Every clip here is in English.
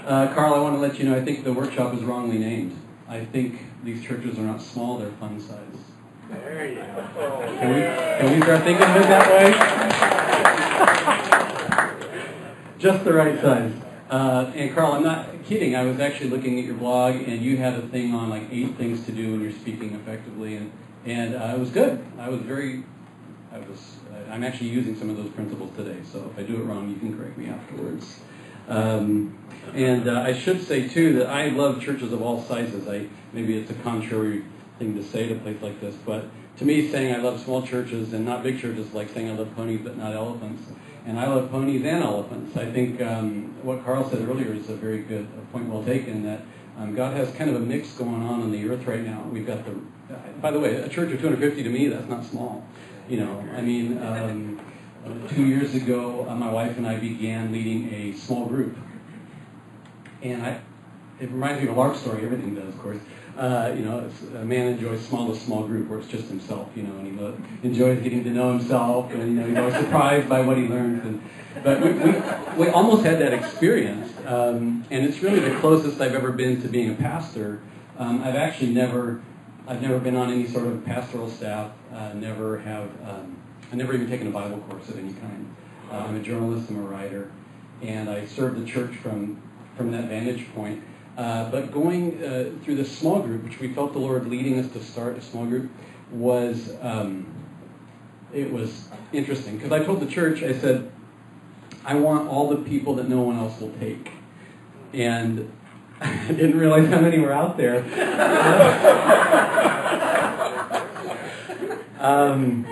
Carl, I want to let you know, I think the workshop is wrongly named. I think these churches are not small, they're fun size. There you go. Can we start thinking of it that way? Just the right size. And Carl, I'm not kidding. I was actually looking at your blog, and you had a thing on like 8 things to do when you're speaking effectively, and it was good. I'm actually using some of those principles today, so if I do it wrong, you can correct me afterwards. I should say, too, that I love churches of all sizes. Maybe it's a contrary thing to say to a place like this, but to me, saying I love small churches and not big churches is like saying I love ponies but not elephants. And I love ponies and elephants. I think what Carl said earlier is a very good point, well taken, that God has kind of a mix going on the earth right now. We've got by the way, a church of 250 to me, that's not small. 2 years ago, my wife and I began leading a small group. And it reminds me of a lark story, everything does, of course. A man enjoys smallest small group where it's just himself, and he enjoys getting to know himself, and he's always surprised by what he learns. But we almost had that experience, and it's really the closest I've ever been to being a pastor. I've never been on any sort of pastoral staff. I've never even taken a Bible course of any kind. I'm a journalist, I'm a writer, and I serve the church from that vantage point. But going through this small group, which we felt the Lord leading us to start a small group, was interesting. Because I told the church, I said, I want all the people that no one else will take. And I didn't realize how many were out there.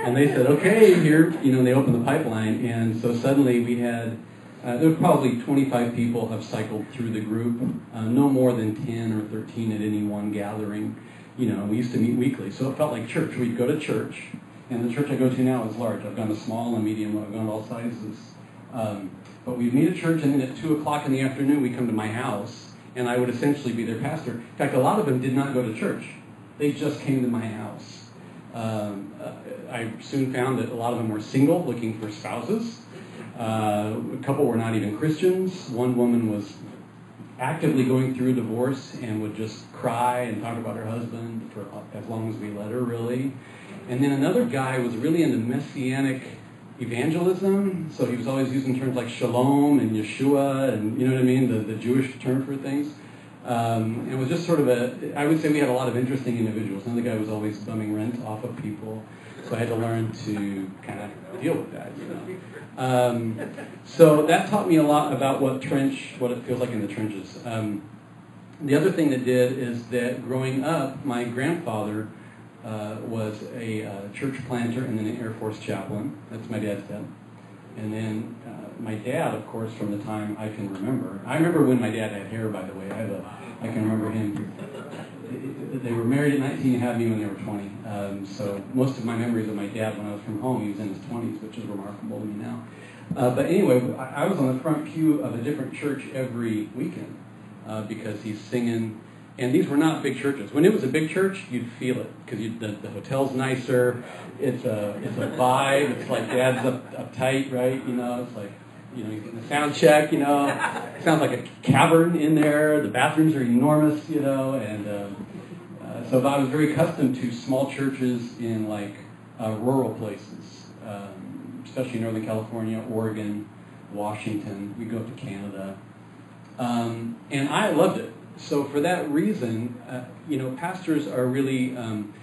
And they said, okay, here, they opened the pipeline. And so suddenly we had, there were probably 25 people have cycled through the group, no more than 10 or 13 at any one gathering. We used to meet weekly, so it felt like church. We'd go to church, and the church I go to now is large. I've gone to small and medium, I've gone to all sizes. But we'd meet at church, and then at 2 o'clock in the afternoon, we'd come to my house, and I would essentially be their pastor. In fact, a lot of them did not go to church. They just came to my house. I soon found that a lot of them were single, looking for spouses. A couple were not even Christians. One woman was actively going through a divorce and would just cry and talk about her husband for as long as we let her, really. And then another guy was really into messianic evangelism, so he was always using terms like shalom and Yeshua and, you know what I mean, the Jewish term for things. And it was just sort of I would say we had a lot of interesting individuals. Another guy was always bumming rent off of people, so I had to learn to kind of deal with that, So that taught me a lot about what it feels like in the trenches. The other thing that did is that growing up, my grandfather was a church planter and then an Air Force chaplain. That's my dad's dad. And then my dad, of course, from the time I can remember. I remember when my dad had hair, by the way. I can remember him. They were married at 19 and had me when they were 20. So most of my memories of my dad when I was from home, he was in his 20s, which is remarkable to me now. But anyway, I was on the front pew of a different church every weekend because he's singing. And these were not big churches. When it was a big church, you'd feel it because the hotel's nicer. It's a vibe. It's like Dad's uptight, right? It's like he's getting a sound check. It sounds like a cavern in there. The bathrooms are enormous. And so I was very accustomed to small churches in like rural places, especially Northern California, Oregon, Washington. We go up to Canada, and I loved it. So for that reason, pastors are really,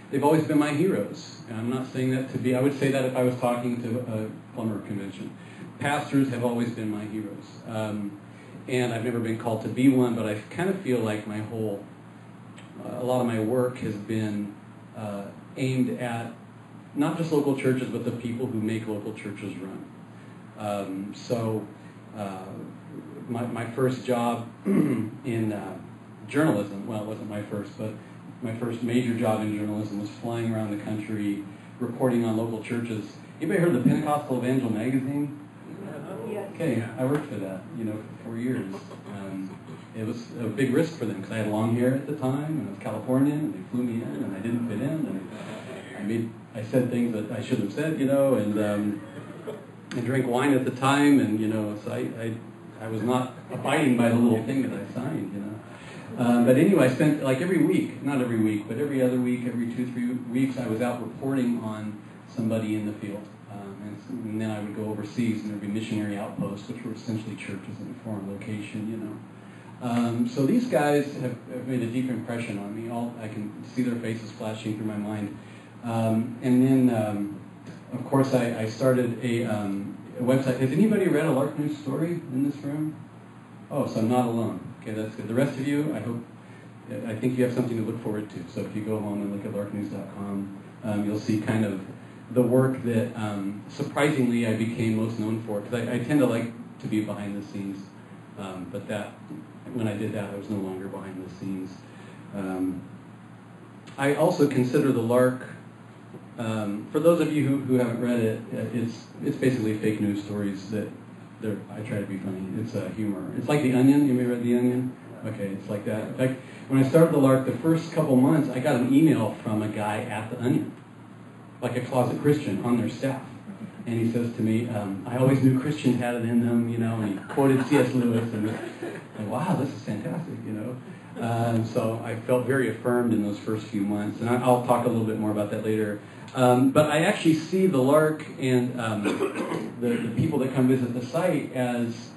they've always been my heroes. And I'm not saying that to be, I would say that if I was talking to a plumber convention. Pastors have always been my heroes. And I've never been called to be one, but I kind of feel like a lot of my work has been aimed at not just local churches, but the people who make local churches run. My first job in journalism, well, it wasn't my first, but my first major job in journalism was flying around the country reporting on local churches. Anybody heard of the Pentecostal Evangel magazine? Yes. Okay, I worked for that, for 4 years. It was a big risk for them because I had long hair at the time, and I was Californian, and they flew me in, and I didn't fit in, and I said things that I shouldn't have said, and I drank wine at the time, and so I was not abiding by the little thing that I signed, you know. But anyway, I spent like every week, not every week, but every other week, every 2-3 weeks, I was out reporting on somebody in the field. And then I would go overseas, and there would be missionary outposts, which were essentially churches in a foreign location, you know. So these guys have made a deep impression on me. I can see their faces flashing through my mind. And then, of course, I started a website. Has anybody read a Lark News story in this room? Oh, so I'm not alone. Okay, that's good. The rest of you, I think you have something to look forward to. So if you go home and look at larknews.com, you'll see kind of the work that, surprisingly, I became most known for. Because I tend to like to be behind the scenes. But when I did that, I was no longer behind the scenes. I also consider the Lark, for those of you who haven't read it, it's basically fake news stories that I try to be funny. It's humor. It's like The Onion. You may have read The Onion? Okay, it's like that. In fact, when I started the Lark, the first couple months, I got an email from a guy at The Onion, like a closet Christian on their staff. And he says to me, I always knew Christians had it in them, you know, and he quoted C.S. Lewis, and like, wow, this is fantastic, you know. So I felt very affirmed in those first few months, and I'll talk a little bit more about that later. But I actually see the Lark and the people that come visit the site as,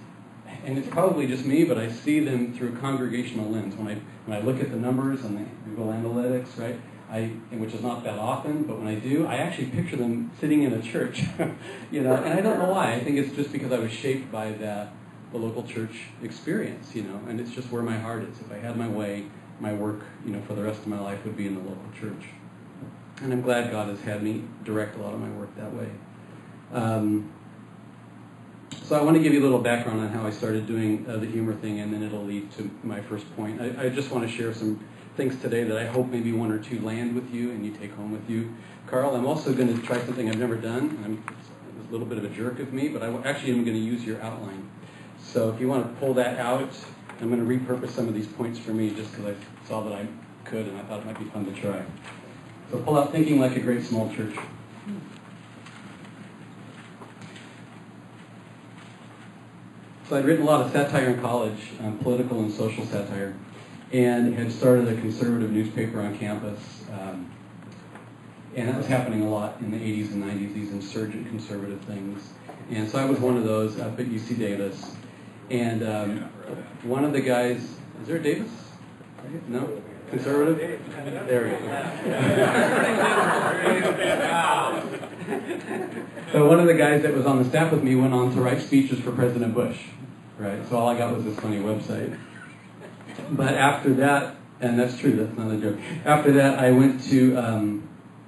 and it's probably just me, but I see them through a congregational lens. When I look at the numbers on the Google Analytics, right, which is not that often, but when I do, I actually picture them sitting in a church, you know, and I don't know why. I think it's just because I was shaped by the local church experience, you know, and it's just where my heart is. If I had my way, my work, you know, for the rest of my life would be in the local church. And I'm glad God has had me direct a lot of my work that way. So I want to give you a little background on how I started doing the humor thing, and then it'll lead to my first point. I just want to share some things today that I hope maybe one or two land with you and you take home with you. Carl, I'm also going to try something I've never done. It's a little bit of a jerk of me, but I actually am going to use your outline. So if you want to pull that out, I'm going to repurpose some of these points for me just because I saw that I could and I thought it might be fun to try. So pull out Thinking Like a Great Small Church. So I'd written a lot of satire in college, political and social satire, and had started a conservative newspaper on campus. And that was happening a lot in the 80s and 90s, these insurgent conservative things. And so I was one of those up at UC Davis. And one of the guys, is there a Davis? No? Conservative? There we go. So one of the guys that was on the staff with me went on to write speeches for President Bush, right? So all I got was this funny website. But after that, and that's true, that's not a joke. After that, I went to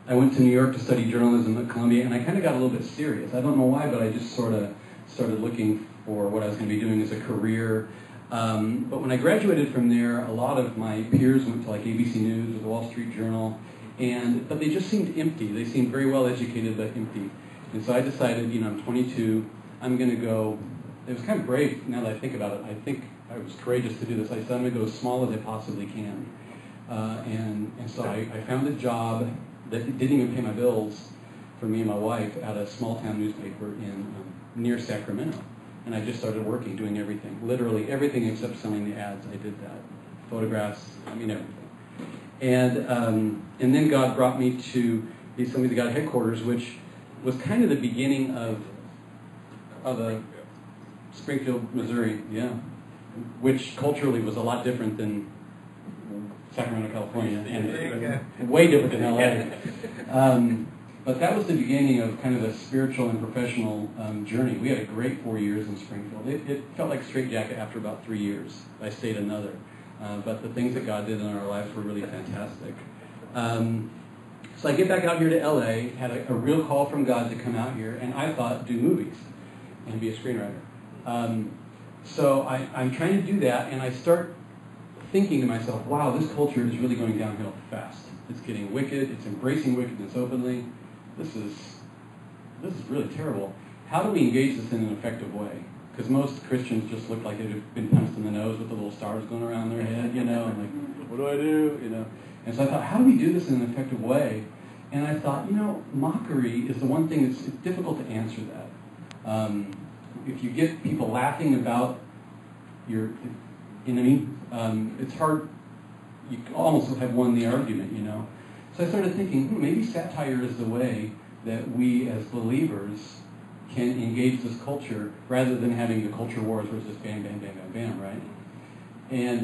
New York to study journalism at Columbia, and I kind of got a little bit serious. I don't know why, but I just sort of started looking for what I was going to be doing as a career. But when I graduated from there, a lot of my peers went to like ABC News or the Wall Street Journal, but they just seemed empty. They seemed very well educated, but empty. And so I decided, I'm 22, I'm going to go. It was kind of brave now that I think about it. I think I was courageous to do this. I said, I'm going to go as small as I possibly can. And so I found a job that didn't even pay my bills for me and my wife at a small town newspaper near Sacramento. And I just started working, doing everything. Literally everything except selling the ads. I did that. Photographs, everything. And then God brought me to the Assembly of God headquarters, which was kind of the beginning of a Springfield, Missouri, which culturally was a lot different than Sacramento, California, and way different than LA. But that was the beginning of kind of a spiritual and professional journey. We had a great 4 years in Springfield. It felt like a straitjacket after about 3 years. I stayed another. But the things that God did in our lives were really fantastic. So I get back out here to LA, had a real call from God to come out here, and I thought, do movies and be a screenwriter. So I'm trying to do that, and I start thinking to myself, wow, this culture is really going downhill fast. It's getting wicked. It's embracing wickedness openly. This is really terrible. How do we engage this in an effective way? Because most Christians just look like they've been punched in the nose with the little stars going around their head, and like, what do I do, And so I thought, how do we do this in an effective way? And I thought, mockery is the one thing it's difficult to answer that. If you get people laughing about you know what I mean? It's hard. You almost have won the argument, you know. So I started thinking, maybe satire is the way that we as believers can engage this culture rather than having the culture wars where it's just bam, bam, bam, bam, bam, right? And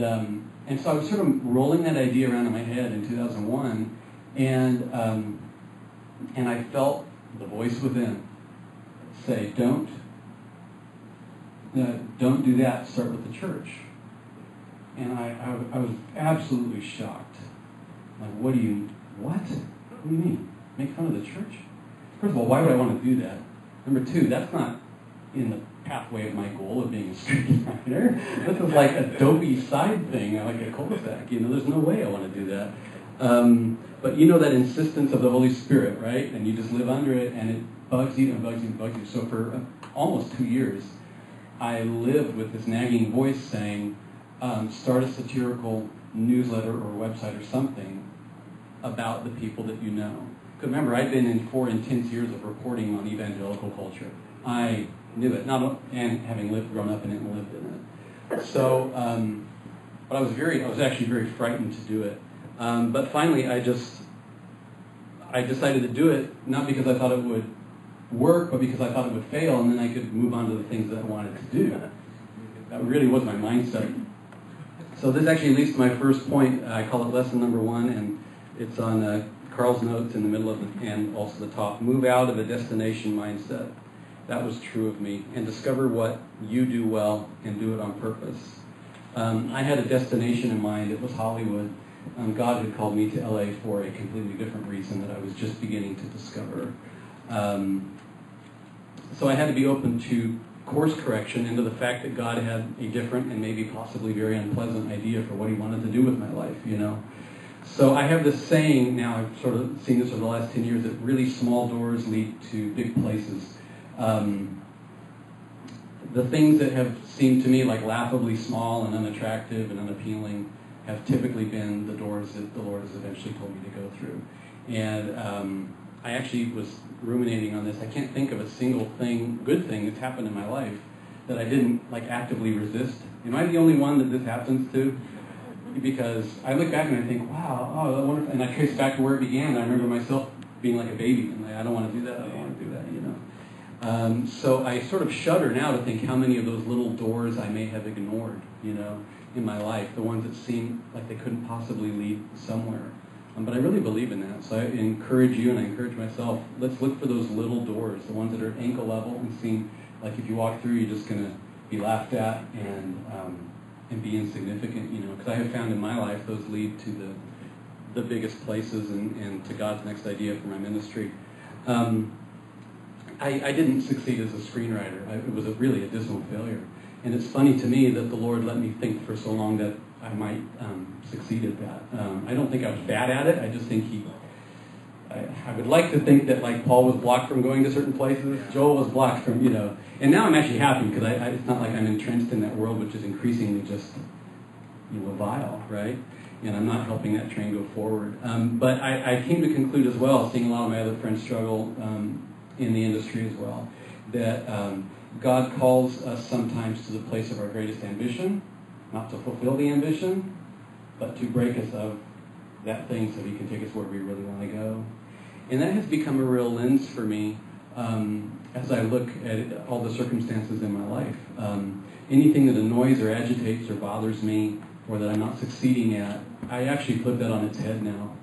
so I was sort of rolling that idea around in my head in 2001, and I felt the voice within say, don't do that, start with the church. And I was absolutely shocked. Like, what do you mean? Make fun of the church? First of all, why would I want to do that? Number two, that's not in the pathway of my goal of being a screenwriter. This is like a dopey side thing, like a cul-de-sac. You know, there's no way I want to do that. But you know that insistence of the Holy Spirit, right? And you just live under it, and it bugs you and bugs you and bugs you. So for almost 2 years, I lived with this nagging voice saying, start a satirical newsletter or website or something about the people that you know. Because remember, I'd been in 4 intense years of reporting on evangelical culture. I knew it, and having grown up in it and lived in it. So, but I was actually very frightened to do it. But finally, I decided to do it, not because I thought it would work, but because I thought it would fail, and then I could move on to the things that I wanted to do. That really was my mindset. So this actually leads to my first point. I call it lesson number 1, and it's on Carl's notes in the middle of it, and also the top. Move out of a destination mindset. That was true of me. And discover what you do well and do it on purpose. I had a destination in mind. It was Hollywood. God had called me to LA for a completely different reason that I was just beginning to discover. So I had to be open to course correction into the fact that God had a different and maybe possibly very unpleasant idea for what he wanted to do with my life, you know. So I have this saying now, I've sort of seen this over the last 10 years, that really small doors lead to big places. The things that have seemed to me like laughably small and unattractive and unappealing have typically been the doors that the Lord has eventually told me to go through. And I actually was ruminating on this. I can't think of a single good thing that's happened in my life that I didn't actively resist. Am I the only one that this happens to? Because I look back and I think, wow, oh, wonderful. And I trace back to where it began. I remember myself being like a baby and I don't want to do that. I don't want to do that, you know. So I sort of shudder now to think how many of those little doors I may have ignored, you know, in my life, the ones that seem like they couldn't possibly lead somewhere. But I really believe in that. So I encourage you and I encourage myself, let's look for those little doors, the ones that are at ankle level and seem like if you walk through, you're just going to be laughed at and be insignificant, you know. Because I have found in my life those lead to the biggest places and to God's next idea for my ministry. I didn't succeed as a screenwriter. It was really a dismal failure. And it's funny to me that the Lord let me think for so long that I might succeed at that. I don't think I was bad at it. I just think I would like to think that like Paul was blocked from going to certain places. Joel was blocked from, you know. And now I'm actually happy because it's not like I'm entrenched in that world, which is increasingly just, you know, vile, right? And I'm not helping that train go forward. But I came to conclude as well, seeing a lot of my other friends struggle in the industry as well, that God calls us sometimes to the place of our greatest ambition, not to fulfill the ambition, but to break us of that thing so he can take us where we really want to go. And that has become a real lens for me as I look at all the circumstances in my life. Anything that annoys or agitates or bothers me or that I'm not succeeding at, I actually put that on its head now.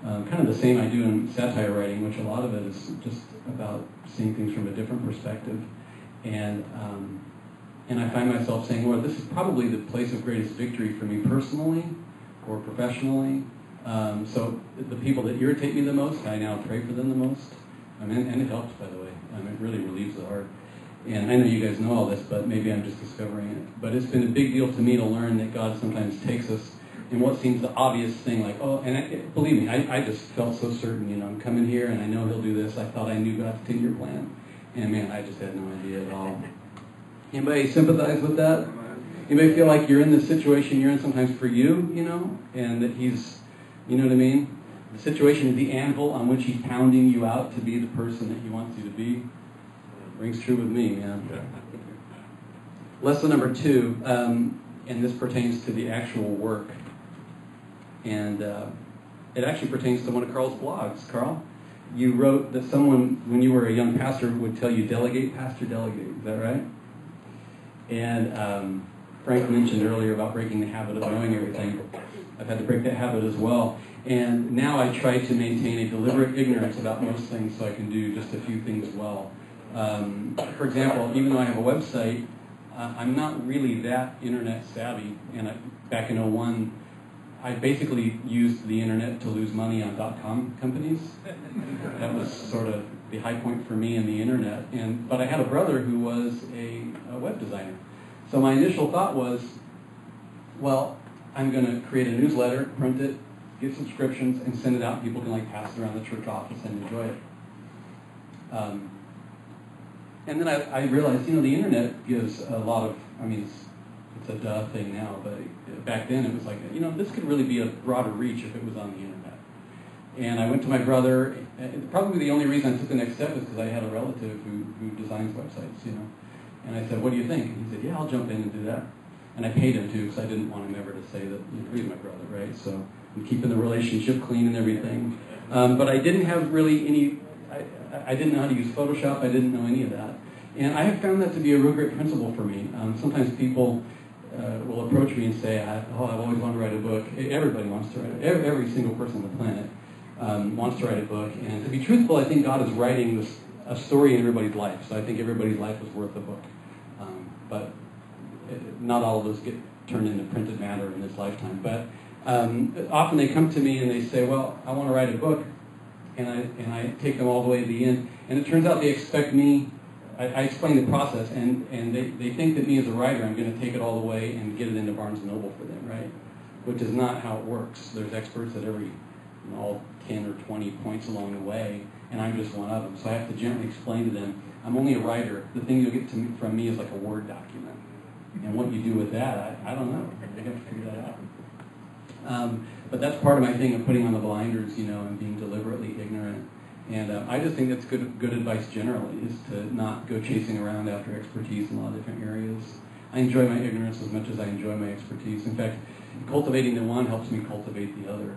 Kind of the same I do in satire writing, which a lot of it is just about seeing things from a different perspective. And I find myself saying, Lord, this is probably the place of greatest victory for me personally or professionally. So the people that irritate me the most, I now pray for them the most. And it helps, by the way. It really relieves the heart. And I know you guys know all this, but maybe I'm just discovering it. But it's been a big deal to me to learn that God sometimes takes us in what seems the obvious thing, like, oh, and believe me, I just felt so certain, you know, I'm coming here and I know he'll do this. I thought I knew God's 10-year plan. And man, I just had no idea at all. Anybody sympathize with that? Anybody feel like you're in the situation you're in sometimes for you, you know, and that he's, you know what I mean? The situation is the anvil on which he's pounding you out to be the person that he wants you to be. Rings true with me, man. Lesson number 2, and this pertains to the actual work. And it actually pertains to one of Carl's blogs. Carl, you wrote that someone, when you were a young pastor, would tell you, delegate, pastor, delegate. Is that right? And Frank mentioned earlier about breaking the habit of knowing everything. I've had to break that habit as well. And now I try to maintain a deliberate ignorance about most things so I can do just a few things well. For example, even though I have a website, I'm not really that internet savvy. And back in '01, I basically used the internet to lose money on .com companies. That was sort of the high point for me in the internet. But I had a brother who was a web designer. So my initial thought was, well, I'm going to create a newsletter, print it, get subscriptions, and send it out. People can pass it around the church office and enjoy it. And then I realized, the internet gives a lot of, it's a duh thing now, but back then it was like, this could really be a broader reach if it was on the internet. And I went to my brother, and probably the only reason I took the next step is because I had a relative who designs websites, And I said, what do you think? And he said, yeah, I'll jump in and do that. And I paid him too, because I didn't want him ever to say that he's my brother, right? So I'm keeping the relationship clean and everything. But I didn't have really any, I didn't know how to use Photoshop. I didn't know any of that. And I have found that to be a real great principle for me. Sometimes people will approach me and say, I've always wanted to write a book. Everybody wants to write it. Every single person on the planet wants to write a book. And to be truthful, I think God is writing a story in everybody's life. So I think everybody's life is worth a book. But not all of those get turned into printed matter in this lifetime. But often they come to me and they say, well, I want to write a book. And I take them all the way to the end. And it turns out they expect me, I explain the process, and they think that me as a writer, I'm going to take it all the way and get it into Barnes & Noble for them, right? Which is not how it works. There's experts at all 10 or 20 points along the way, and I'm just one of them. So I have to gently explain to them, I'm only a writer. The thing you'll get from me is like a Word document. And what you do with that, I don't know. I have to figure that out. But that's part of my thing of putting on the blinders, and being deliberately ignorant. And I just think that's good advice generally, is to not go chasing around after expertise in a lot of different areas. I enjoy my ignorance as much as I enjoy my expertise. In fact, cultivating the one helps me cultivate the other.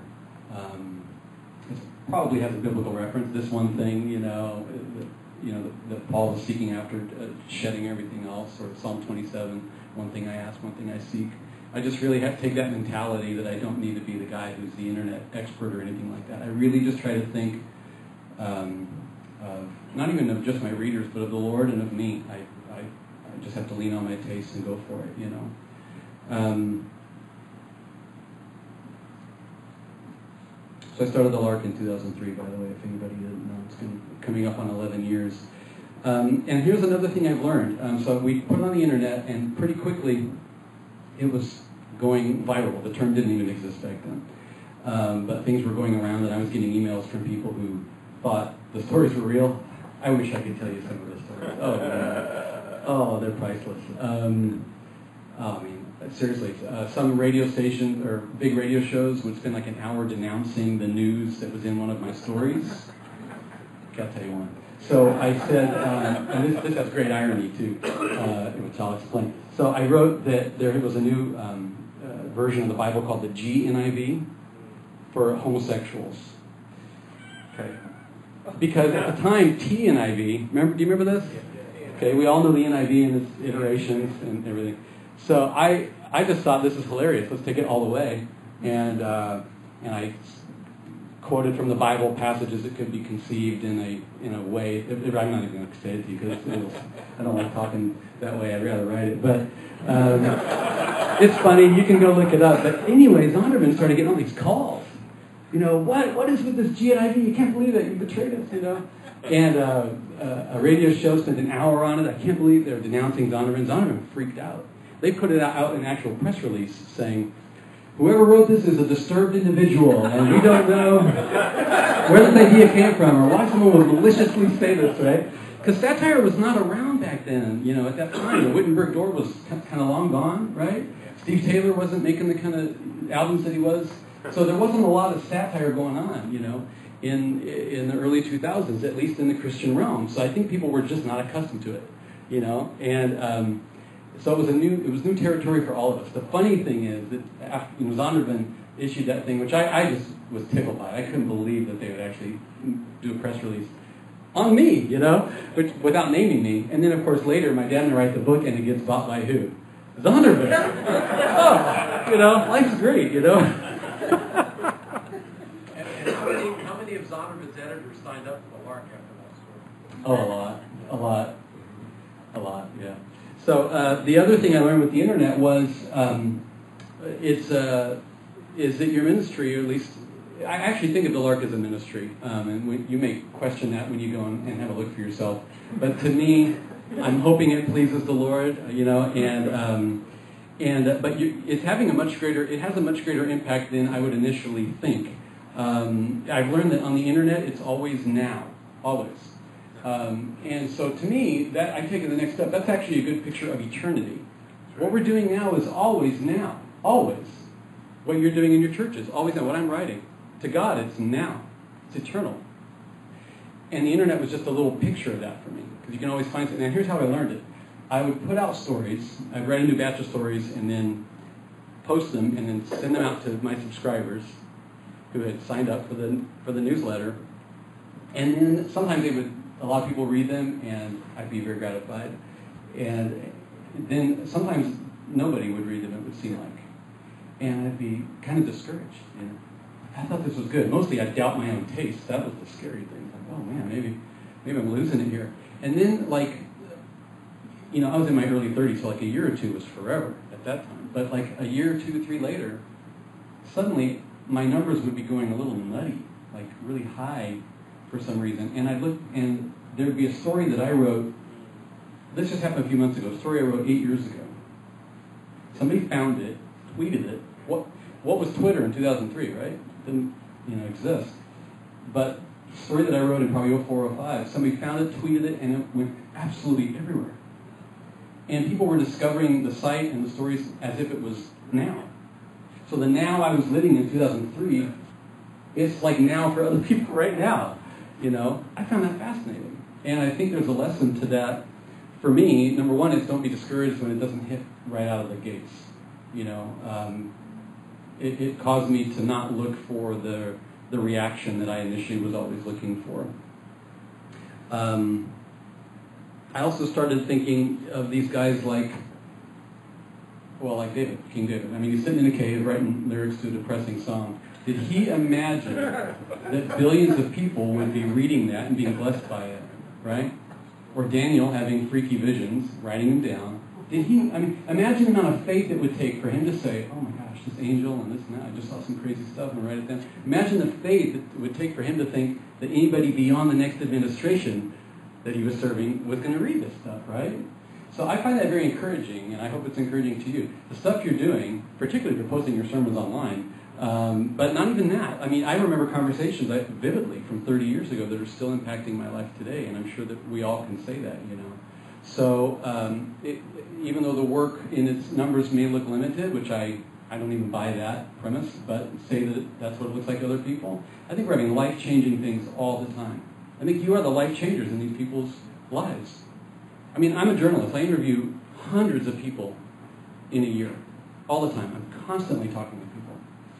It probably has a biblical reference. This one thing, that Paul is seeking after, shedding everything else, or Psalm 27, one thing I ask, one thing I seek. I just really have to take that mentality that I don't need to be the guy who's the internet expert or anything like that. I really just try to think of not even of just my readers, but of the Lord and of me. I just have to lean on my taste and go for it, So I started the Lark in 2003, by the way, if anybody didn't know. It's coming up on 11 years. And here's another thing I've learned. So we put it on the internet, and pretty quickly it was going viral. The term didn't even exist back then. But things were going around, and I was getting emails from people who thought the stories were real. I wish I could tell you some of the stories. Oh, man. Oh, they're priceless. Seriously, some radio stations or big radio shows would spend like an hour denouncing the news that was in one of my stories. Gotta tell you one. So I said, and this has great irony too, which I'll explain. So I wrote that there was a new version of the Bible called the GNIV for homosexuals. Okay. Because at the time, TNIV, do you remember this? Okay, we all know the NIV and its iterations and everything. So I just thought, this is hilarious. Let's take it all the way. And I quoted from the Bible passages that could be conceived in a way. I'm not even going to say it to you because I don't like talking that way. I'd rather write it. But it's funny. You can go look it up. But anyway, Zondervan started getting all these calls. What is with this GNIV? You can't believe it. You betrayed us, And a radio show spent an hour on it. I can't believe they're denouncing Zondervan. Zondervan freaked out. They put it out in an actual press release saying, whoever wrote this is a disturbed individual, and we don't know where this idea came from or why someone would maliciously say this, right? Because satire was not around back then, at that time. The Wittenberg door was kind of long gone, right? Steve Taylor wasn't making the kind of albums that he was. So there wasn't a lot of satire going on, in the early 2000s, at least in the Christian realm. So I think people were just not accustomed to it, So it was new territory for all of us. The funny thing is that after Zondervan issued that thing, which I just was tickled by. I couldn't believe that they would actually do a press release on me, which, without naming me. And then, of course, later my dad and I write the book, and it gets bought by who? Zondervan. Oh, life's great, And how many of Zondervan's editors signed up for the Lark after that story? Oh, a lot, yeah. So the other thing I learned with the internet was is that your ministry, or at least I actually think of the Lark as a ministry, and you may question that when you go and have a look for yourself. But to me, I'm hoping it pleases the Lord, it's having it has a much greater impact than I would initially think. I've learned that on the internet, it's always now, always. And so to me, that I take it the next step. That's actually a good picture of eternity. What we're doing now is always now, always. What you're doing in your church is always now. What I'm writing, to God, it's now. It's eternal. And the internet was just a little picture of that for me, because you can always find something. And here's how I learned it. I would put out stories. I'd write a new batch of stories and then post them and then send them out to my subscribers who had signed up for the newsletter. And then sometimes a lot of people read them, and I'd be very gratified. And then sometimes nobody would read them, it would seem like. And I'd be kind of discouraged. I thought this was good. Mostly I'd doubt my own taste. That was the scary thing. Like, oh man, maybe I'm losing it here. And then I was in my early 30s, so a year or two was forever at that time. But a year, 2 or 3 later, suddenly my numbers would be going a little nutty, really high for some reason. And I'd look, and there'd be a story that I wrote. This just happened a few months ago. A story I wrote 8 years ago. Somebody found it, tweeted it. What was Twitter in 2003, right? It didn't, exist. But the story that I wrote in probably 04 or 05, somebody found it, tweeted it, and it went absolutely everywhere. And people were discovering the site and the stories as if it was now. So the now I was living in 2003, it's like now for other people right now. I found that fascinating. And I think there's a lesson to that for me. Number one is don't be discouraged when it doesn't hit right out of the gates. It caused me to not look for the reaction that I initially was always looking for. I also started thinking of these guys like David, King David. I mean, he's sitting in a cave writing lyrics to a depressing song. Did he imagine that billions of people would be reading that and being blessed by it, right? Or Daniel having freaky visions, writing them down. Imagine the amount of faith it would take for him to say, oh my gosh, this angel and this and that, I just saw some crazy stuff and write it down. Imagine the faith it would take for him to think that anybody beyond the next administration that he was serving was going to read this stuff, right? So I find that very encouraging, and I hope it's encouraging to you. The stuff you're doing, particularly if you're posting your sermons online, but not even that. I mean, I remember conversations vividly from 30 years ago that are still impacting my life today, and I'm sure that we all can say that, So even though the work in its numbers may look limited, which I don't even buy that premise, but say that that's what it looks like to other people, I think we're having life-changing things all the time. I think you are the life changers in these people's lives. I mean, I'm a journalist. I interview hundreds of people in a year, all the time. I'm constantly talking to people.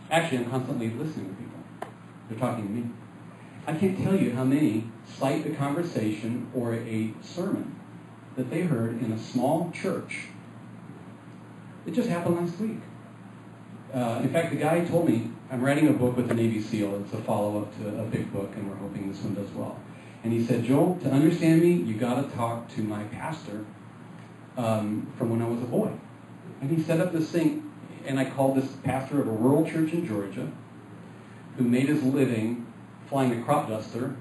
Actually, I'm constantly listening to people. They're talking to me. I can't tell you how many cite a conversation or a sermon that they heard in a small church. It just happened last week. In fact, the guy told me, I'm writing a book with the Navy SEAL. It's a follow-up to a big book, and we're hoping this one does well. And he said, Joel, to understand me, you got to talk to my pastor from when I was a boy. And he set up this thing, and I called this pastor of a rural church in Georgia who made his living flying a crop duster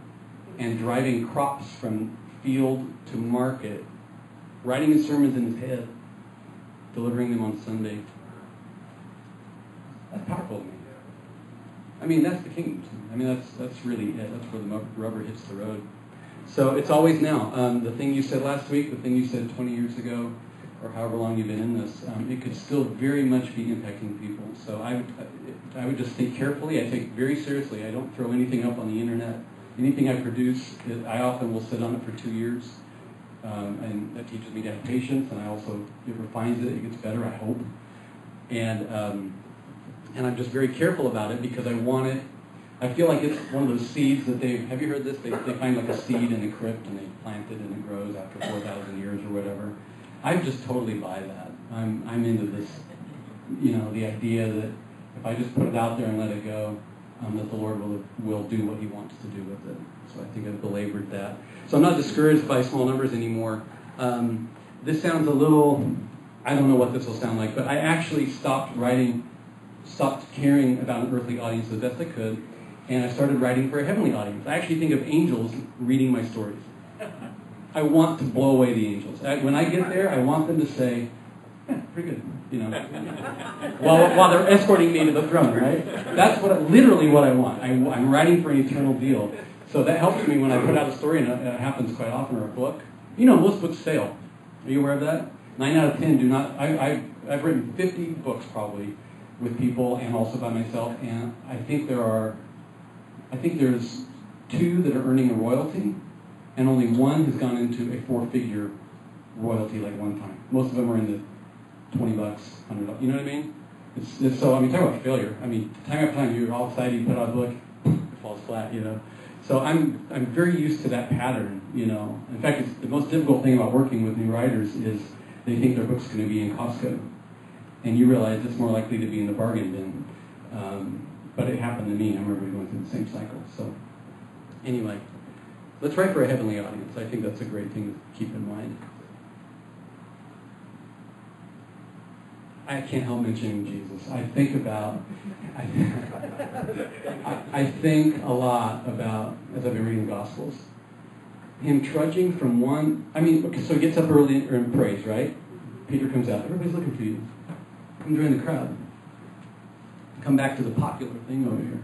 and driving crops from field to market, writing his sermons in his head, delivering them on Sunday. That's powerful to me. I mean, that's the kingdom. I mean, that's really it. That's where the rubber hits the road. So it's always now. The thing you said last week, the thing you said 20 years ago, or however long you've been in this, it could still very much be impacting people. So I would just think carefully. I take it very seriously. I don't throw anything up on the internet. Anything I produce, I often will sit on it for 2 years and that teaches me to have patience, and it refines it. It gets better, I hope. And I'm just very careful about it because I want it. I feel like it's one of those seeds that have you heard this? They find like a seed in a crypt and they plant it and it grows after 4,000 years or whatever. I just totally buy that. I'm into this, the idea that if I just put it out there and let it go, that the Lord will do what He wants to do with it. So I think I've belabored that. So I'm not discouraged by small numbers anymore. This sounds a little, I don't know what this will sound like, but I actually stopped caring about an earthly audience the best I could, and I started writing for a heavenly audience. I actually think of angels reading my stories. I want to blow away the angels. When I get there, I want them to say, pretty good, while they're escorting me to the throne, right? That's literally what I want. I'm writing for an eternal deal. So that helps me when I put out a story, and it happens quite often, or a book. Most books fail. Are you aware of that? 9 out of 10 do not. I've written 50 books probably with people and also by myself, and I think there's 2 that are earning a royalty, and only 1 has gone into a 4-figure royalty like one time. Most of them are in the $20, $100. You know what I mean? So talk about failure. Time after time, you're all excited, you put out a book, it falls flat. So I'm very used to that pattern. In fact, it's the most difficult thing about working with new writers is they think their book's going to be in Costco, and you realize it's more likely to be in the bargain bin. But it happened to me. I remember going through the same cycle. So anyway, let's write for a heavenly audience. I think that's a great thing to keep in mind. I can't help mentioning Jesus. I think a lot about, as I've been reading the Gospels, Him trudging from one, so He gets up early and prays, right? Peter comes out. Everybody's looking for you. Come join the crowd. Come back to the popular thing over here.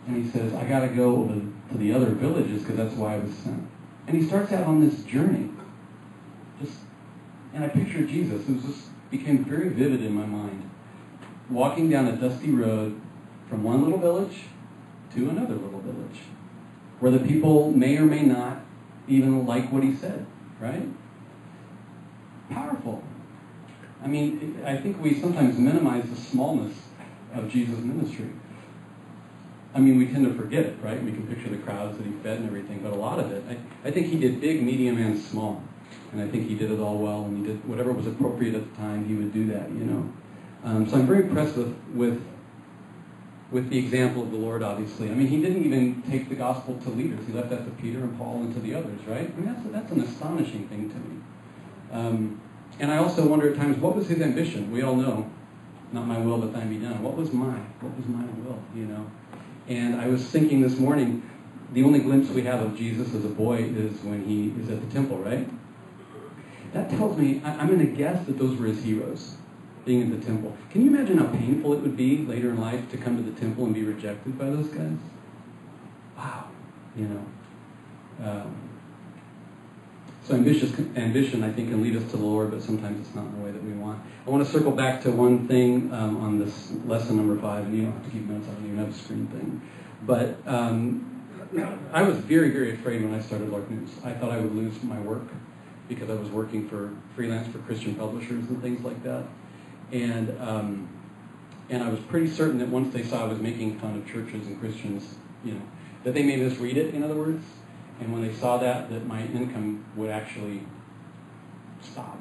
And he says, I got to go to the other villages because that's why I was sent. And he starts out on this journey. And I picture Jesus. It became very vivid in my mind. Walking down a dusty road from one little village to another little village, where the people may or may not even like what he said, right? Powerful. I think we sometimes minimize the smallness of Jesus' ministry. We tend to forget it, right? We can picture the crowds that He fed and everything, but a lot of it, I think He did big, medium, and small. And I think He did it all well, and He did whatever was appropriate at the time, He would do that, So I'm very impressed with the example of the Lord, obviously. He didn't even take the gospel to leaders. He left that to Peter and Paul and to the others, right? That's an astonishing thing to me. And I also wonder at times, what was His ambition? We all know, not my will, but thine be done. What was my will, And I was thinking this morning, the only glimpse we have of Jesus as a boy is when He is at the temple, right? That tells me, I'm going to guess that those were His heroes, being in the temple. Can you imagine how painful it would be later in life to come to the temple and be rejected by those guys? Wow, So ambition, I think, can lead us to the Lord, but sometimes it's not in the way that we want. I want to circle back to one thing on this lesson number 5, and you don't have to keep notes, I don't even have a screen thing. But I was very, very afraid when I started Lark News. I thought I would lose my work because I was working for freelance for Christian publishers and things like that. And I was pretty certain that once they saw I was making fun of churches and Christians, that they may misread it, in other words. And when they saw that my income would actually stop.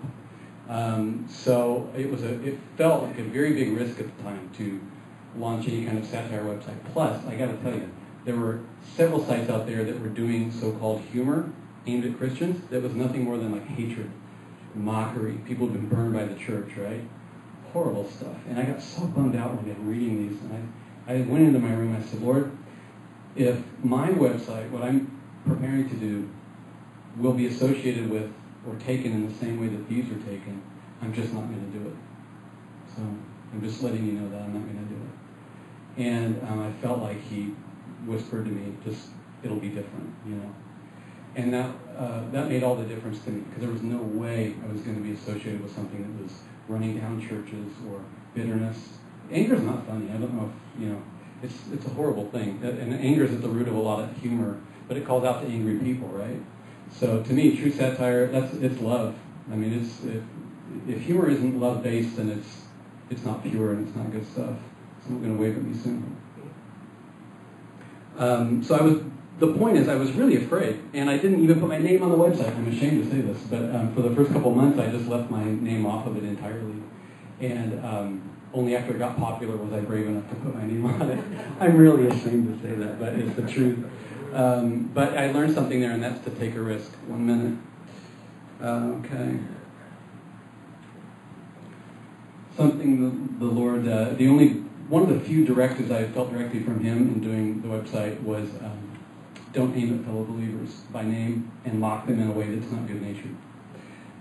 So it felt like a very big risk at the time to launch any kind of satire website. Plus, I got to tell you, there were several sites out there that were doing so-called humor aimed at Christians that was nothing more than like hatred, mockery. People had been burned by the church, right? Horrible stuff. And I got so bummed out when I was reading these. And I went into my room and I said, Lord, if my website, what I'm preparing to do, will be associated with or taken in the same way that these are taken, I'm just not going to do it. So I'm just letting you know that I'm not going to do it. And I felt like He whispered to me, it'll be different, And that made all the difference to me, because there was no way I was going to be associated with something that was running down churches or bitterness. Anger is not funny. I don't know if, it's a horrible thing. And anger is at the root of a lot of humor, but it calls out to angry people, right? So to me, true satire, it's love. I mean, if humor isn't love-based, then it's not pure and it's not good stuff. Someone's going to wave at me soon. The point is, I was really afraid, and I didn't even put my name on the website. I'm ashamed to say this, but for the first couple months, I just left my name off of it entirely. And only after it got popular was I brave enough to put my name on it. I'm really ashamed to say that, but it's the truth. But I learned something there, and that's to take a risk. 1 minute. Okay. Something the Lord, one of the few directives I felt directly from Him in doing the website was don't aim at fellow believers by name and mock them in a way that's not good-natured.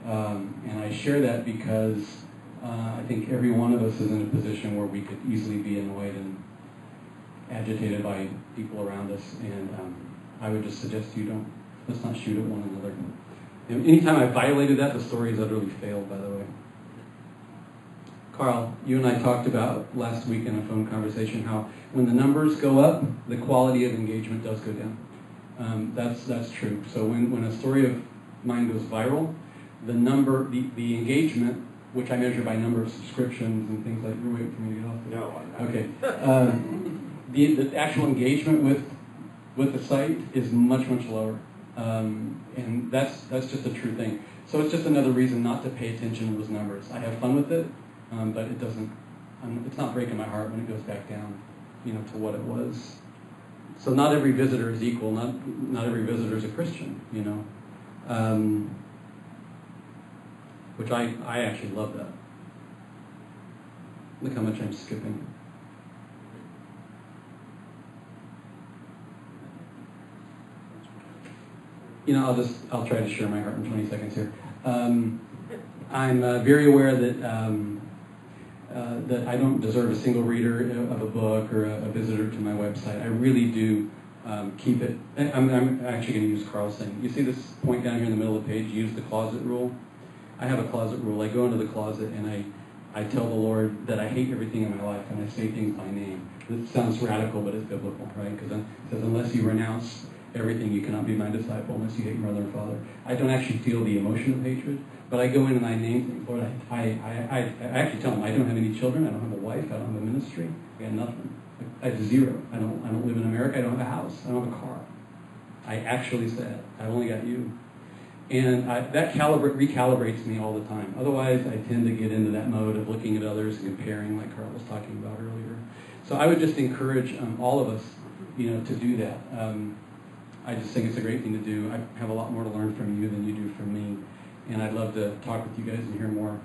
And I share that because I think every one of us is in a position where we could easily be annoyed and agitated by people around us, and I would just suggest let's not shoot at one another. And anytime I violated that, the story has utterly failed, by the way. Carl, you and I talked about last week in a phone conversation how when the numbers go up, the quality of engagement does go down. That's true. So when a story of mine goes viral, the engagement, which I measure by number of subscriptions and things like, you're waiting for me to get off? No, I'm not. Okay. The actual engagement with the site is much, much lower. And that's just a true thing. So it's just another reason not to pay attention to those numbers. I have fun with it, but it doesn't, it's not breaking my heart when it goes back down, to what it was. So not every visitor is equal. Not every visitor is a Christian, which I actually love that. Look how much I'm skipping. I'll try to share my heart in 20 seconds here. I'm very aware that I don't deserve a single reader of a book or a visitor to my website. I really do keep it. I'm actually going to use Carl's thing. You see this point down here in the middle of the page, use the closet rule? I have a closet rule. I go into the closet and I tell the Lord that I hate everything in my life, and I say things by name. It sounds radical, but it's biblical, right? Because it says, unless you renounce everything, you cannot be my disciple unless you hate your mother and father. I don't actually feel the emotion of hatred, but I go in and I name things. Lord, I actually tell them I don't have any children, I don't have a wife, I don't have a ministry, I got nothing. I have zero. I don't live in America, I don't have a house, I don't have a car. I actually said, I've only got you. And that recalibrates me all the time. Otherwise, I tend to get into that mode of looking at others and comparing, like Carl was talking about earlier. So I would just encourage all of us, to do that. I just think it's a great thing to do. I have a lot more to learn from you than you do from me. And I'd love to talk with you guys and hear more,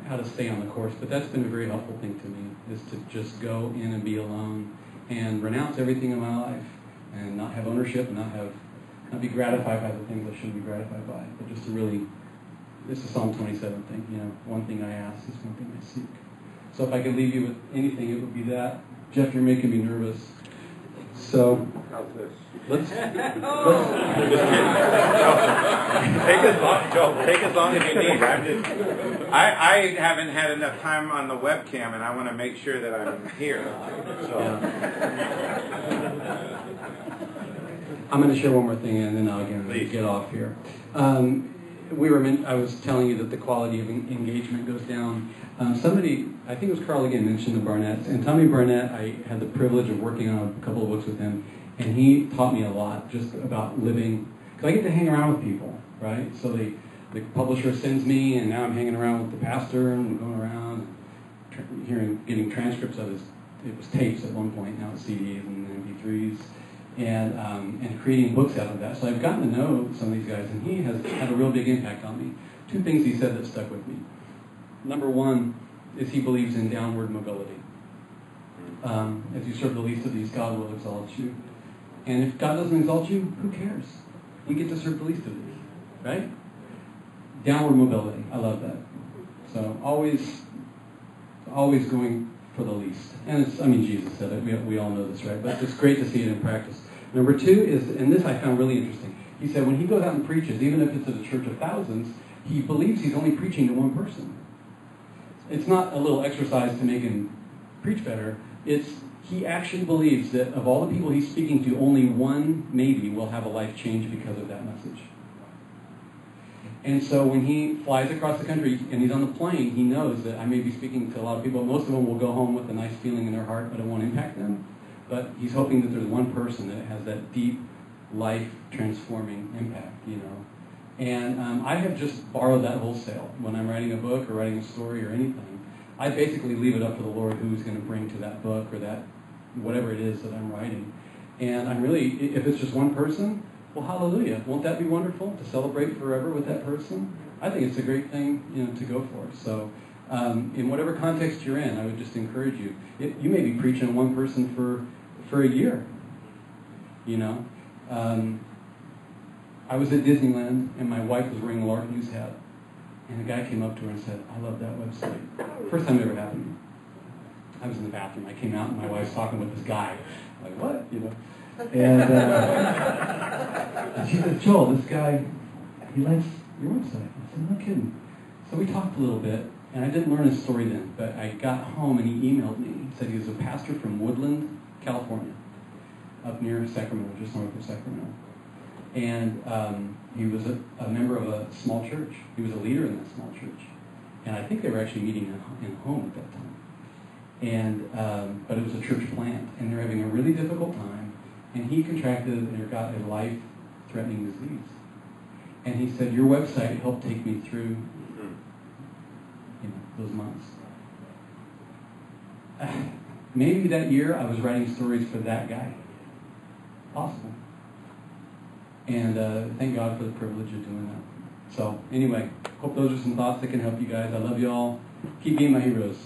how to stay on the course. But that's been a very helpful thing to me, is to just go in and be alone and renounce everything in my life and not have ownership and not be gratified by the things I shouldn't be gratified by. But just to really, this is Psalm 27 thing, one thing I ask is one thing I seek. So if I could leave you with anything, it would be that. Jeff, you're making me nervous. So, how's this? Let's Take as long as you need. I haven't had enough time on the webcam, and I want to make sure that I'm here. So. Yeah. I'm going to share one more thing, and then I'll get off here. I was telling you that the quality of engagement goes down. Somebody, I think it was Carl again, mentioned the Barnetts. And Tommy Barnett, I had the privilege of working on a couple of books with him, and he taught me a lot just about living, because I get to hang around with people, right? So the publisher sends me, and now I'm hanging around with the pastor, and going around, getting transcripts of it was tapes at one point, now it's CDs and MP3s. And creating books out of that. So I've gotten to know some of these guys, and he has had a real big impact on me. Two things he said that stuck with me. Number one is he believes in downward mobility. As you serve the least of these, God will exalt you. And if God doesn't exalt you, who cares? You get to serve the least of these, right? Downward mobility. I love that. So always going for the least. And Jesus said it. We all know this, right? But it's great to see it in practice. Number two is, and this I found really interesting, he said when he goes out and preaches, even if it's at a church of thousands, he believes he's only preaching to one person. It's not a little exercise to make him preach better. It's he actually believes that of all the people he's speaking to, only one maybe will have a life change because of that message. And so when he flies across the country and he's on the plane, he knows that I may be speaking to a lot of people. Most of them will go home with a nice feeling in their heart, but it won't impact them. But he's hoping that there's one person that has that deep, life-transforming impact, you know. And I have just borrowed that wholesale. When I'm writing a book or writing a story or anything, I basically leave it up to the Lord who's going to bring to that book or that whatever it is that I'm writing. And I'm really, if it's just one person, well, hallelujah. Won't that be wonderful to celebrate forever with that person? I think it's a great thing, you know, to go for. So in whatever context you're in, I would just encourage you. You may be preaching to one person for a year, you know. I was at Disneyland, and my wife was wearing a Lark News hat. And a guy came up to her and said, I love that website. First time it ever happened to me. I was in the bathroom. I came out, and my wife's talking with this guy. I'm like, what? You know. And she said, Joel, this guy, he likes your website. I said, no kidding. So we talked a little bit, and I didn't learn his story then, but I got home, and he emailed me. He said he was a pastor from Woodland, California, up near Sacramento, just north of Sacramento. And he was a member of a small church. He was a leader in that small church. And I think they were actually meeting in home at that time. And but it was a church plant, and they were having a really difficult time. And he contracted or got a life-threatening disease. And he said, your website helped take me through those months. Maybe that year I was writing stories for that guy. Possible. And thank God for the privilege of doing that. So anyway, hope those are some thoughts that can help you guys. I love you all. Keep being my heroes.